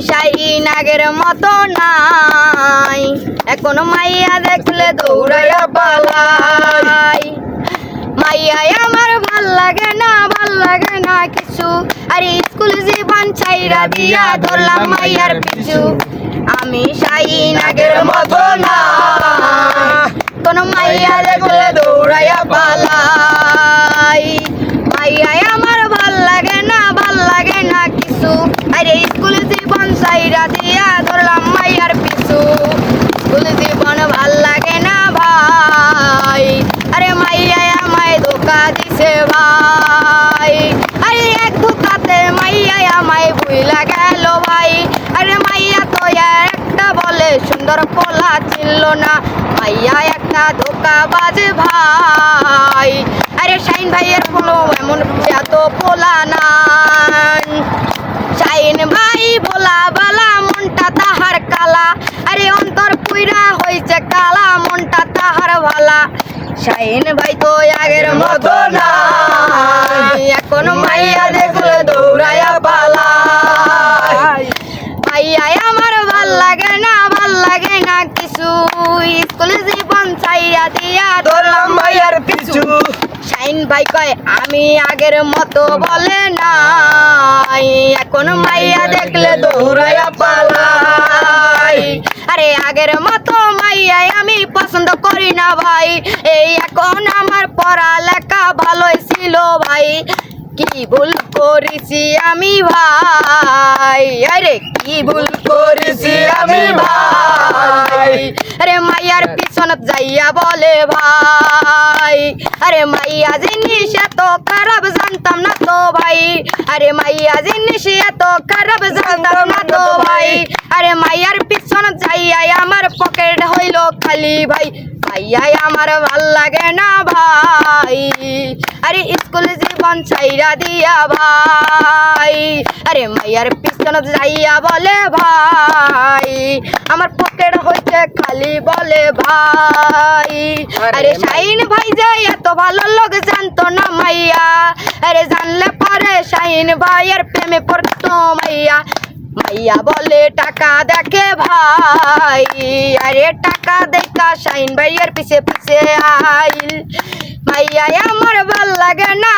শাহিন আগের মতো নাই, এখন মাইয়া দেখলে দৌড়াইয়া পালাই। মাইয়াই আমার ভাল লাগে না কিছু, আরে স্কুল জীবন ছাইরা দিয়া ধরলাম মাইয়ার পিছু। আমি শাহিন আগের মতো না, কোন মাইয়া দেখলে দৌড়াইয়া পালাই। মাইয়াই আমার ভাল লাগে না কিছু, আরে স্কুল জীবন ছাইরা দিয়া ধরলাম মাইয়ার পিছু। স্কুল জীবন ভাল লাগে না ভাই, আরে মাইয়াই আমায় ধোকা দিছে ভাই। আরে এক ধোকাতে মাইয়াই আমায় ভুইলা গেল ভাই। আরে মাইয়া তো একটা বলে সুন্দর পোলা ছিল না, মাইয়া একটা ধোকাবাজ ভাই। আরে শাহিন ভাইয়ের কোনো এমন এত পোলা নাই। শাহিন ভাই ভোলা বালা, মনটা তাহার কালা, আরে অন্তর পুইরা হইছে কালা, মনটা তাহার ভালা। শাহিন ভাই তো আগের মতো নাই, এখন মাইয়া দেখলে দৌড়াইয়া পালাই। মাইয়াই আমার ভাল লাগে না কিছু, স্কুল জীবন ছাইরা দিয়া ধরলাম মাইয়ার পিছু। শাহিন ভাই কয় আমি আগের মতো বলে নাই, এখন মাইয়া দেখলে দৌড়াইয়া পালাই। আরে আগের মতো মাইয়াই আমি পছন্দ করি না ভাই, এই এখন আমার পড়ালেখা ভালোই ছিল ভাই। কি ভুল করেছি আমি ভাই, আরে কি ভুল করেছি আমি ভাই। আরে মাইয়ার পিছনে যাইয়া বলে ভাই, আরে মাইয়া জিনিস এত খারাপ জানতাম না তো ভাই। আরে মাইয়া জিনিস এত খারাপ জানতাম না তো ভাই। আরে মাইয়ার পিছনে যাইয়া আমার পকেট হইল খালি ভাই। মাইয়াই আমার ভাল লাগে না ভাই, আরে স্কুল জীবন ছাইরা দিয়া ভাই। আরে মাইয়ার পিছনে যাইয়া বলে ভাই, আমার পকেট হইছে খালি বলে ভাই। আরে শাহিন ভাই যে এত ভালো লোক জানতো না মাইয়া, আরে জানলে পরে শাহিন ভাইয়ের প্রেমে পড়তো মাইয়া। মাইয়া বলে টাকা দেখে ভাই, আরে টাকা দেখা শাহিন ভাইয়ের পিছে আইল। মাইয়া আমার ভাল লাগে না।